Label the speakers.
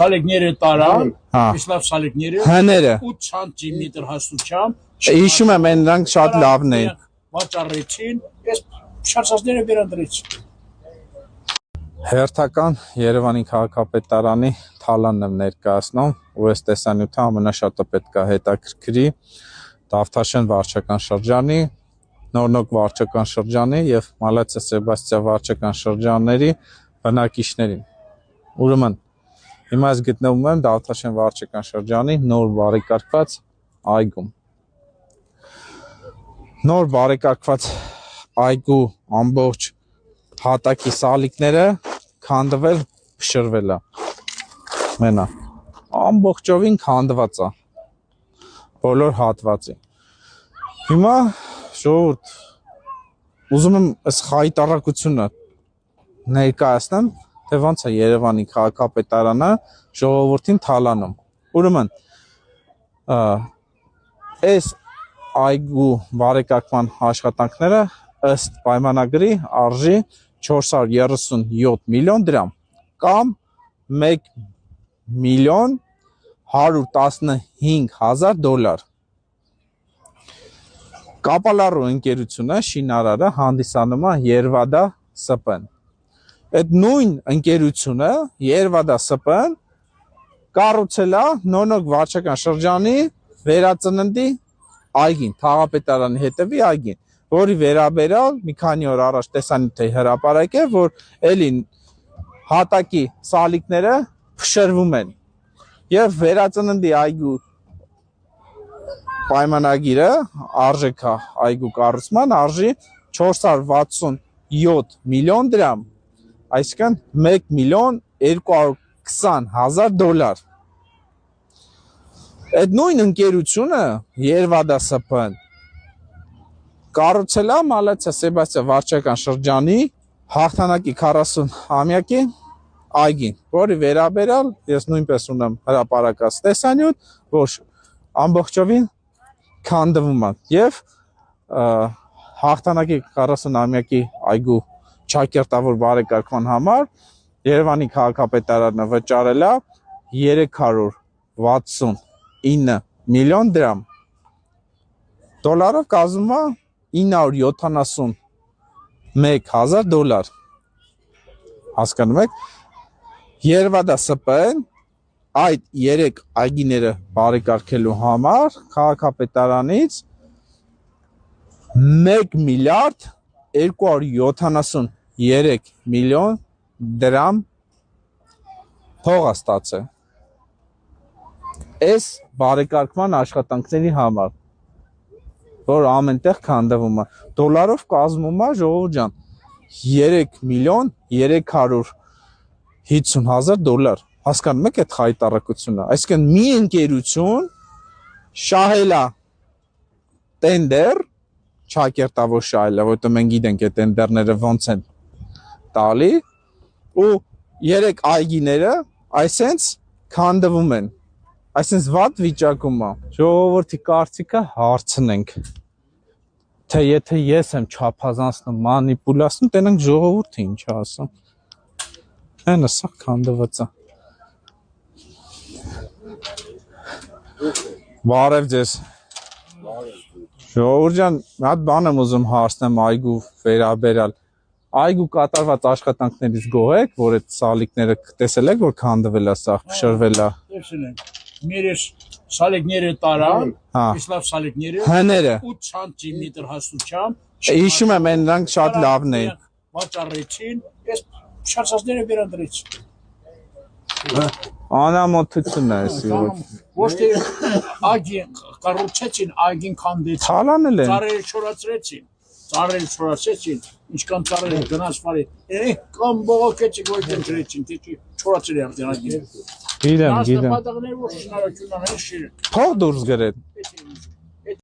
Speaker 1: Սալիկները տարան, իսլավ սալիկները
Speaker 2: հները
Speaker 1: 8 սանտիմետր հաստությամբ
Speaker 2: հիշում եմ նրանք շատ լավն էին
Speaker 1: վաճառեցին, ես շարժածները վերադրեցի։
Speaker 2: Հերթական Երևանի քաղաքապետարանի թալանն եմ ներկայացնում, ու այս տեսանյութը ամենաշատը պետք է հետաքրքրի Դավթաշեն վարչական շրջանի, Նորնոկ վարչական շրջանի եւ Մալացիա Սեբաստիա վարչական շրջանների բնակիչներին։ Ուրեմն հիմա ես գտնվում եմ Դավթաշեն վարչական շրջանի նոր բարեկարգված այգում։ Նոր բարեկարգված այգու ամբողջ հատակի սալիկները քանդվել, փշրվել է։ Մենա ամբողջովին քանդված է բոլոր հատվածի։ Հիմա ժողովուրդ ուզում եմ այս խայտարակությունը ներկայացնեմ, թե ոնց է Երևանի քաղաքապետարանը ժողովրդին թալանում։ Ուրեմն այս այգու բարեկարգման աշխատանքները ըստ պայմանագրի արժի 437 միլիոն դրամ կամ 1.115 $. Կապալառու ընկերությունը շինարարը հանդիսանում է Երվադա ՍՊ-ն։ Այդ նույն ընկերությունը Երվադա ՍՊ-ն կառուցել է Նորնոկ վարչական շրջանի վերածննդի այգին, Թաղապետարանի հետևի այգին, որի վերաբերյալ մի քանի օր առաջ տեսանյութ է հրապարակել, որ էլի հատակի սալիկները փշրվում են։ Եվ վերածննդի այգու պայմանագիրը արժեքա այգու կառուցման արժի 467 միլիոն դրամ, այսինքն 1.220 $. Այդ նույն ընկերությունը Երվադա ՍՊ-ն կառուցել է Մալացիա Սեբաստիա վարչական շրջանի հաղթանակի 40-ամյակի այգին, որի վերաբերյալ ես նույնպես ունեմ հրապարակած տեսանյութ, որ ամբողջովին քանդվում է եւ հաղթանակի 40-ամյակի այգու ճակերտավոր բարեկարգման համար Երևանի քաղաքապետարանը վճարել է 369 միլիոն դրամ։ Դոլարով կազմում է $971 000։ Հասկանում եք, Երվադա ՍՊ-ն այդ 3 այգիները բարեկարգելու համար քաղաքապետարանից 1.273 միլիոն դրամ փող է ստացել այս բարեկարգման աշխատանքների համար, որ ամենտեղ քանդվում է, դոլարով կազմում է ժողովուրդ ջան 3.350 $. Հասկանում եք այդ խայտարակությունը։ Այսինքն մի ընկերություն շահել է տենդեր, ճակերտավոր շահել է, որտեղ մենք գիտենք այդ տենդերները ոնց են տալի, ու 3 այգիները այսենց քանդվում են։ Այսինքն վատ վիճակում է։ Ժողովրդի կարծիքը հարցնենք, թե եթե ես եմ չափազանցնում, մանիպուլացնում, տենանք ժողովուրդը ինչ ասում։ Հենա սա քանդված է։ Բարև ձեզ։ Ժողովուրդ ջան, մի հատ բան եմ ուզում հարցնեմ այգու վերաբերյալ։ Այգու կատարված աշխատանքներից գոհ եք, որ այդ սալիկները տեսել եք, որ քանդվել է, սա փշրվել է։
Speaker 1: Տեսել եք։ Մերես սալիկները տարան, իսլավ սալիկները
Speaker 2: հները
Speaker 1: 8 սանտիմետր հաստությամբ
Speaker 2: հիշում եմ նրանք շատ լավն էին
Speaker 1: վաճառեցին, ես շարժածները վերադրեցի։
Speaker 2: Անամոթություն է էսի։
Speaker 1: Ոչ թե այգին կառուցեցին, այգին քանդեցին։
Speaker 2: Թալանել են։
Speaker 1: Ծառերը չորացրեցին, ինչքան ծառերը գնաց վարի։ Կամ բողոքեցին, որ դենջրեցին, թե չորացրել են այգին։
Speaker 2: Գիտեմ։
Speaker 1: Նապատակները որ շնորհակալություն անեն շիրը։
Speaker 2: Փող դուրս գրեն։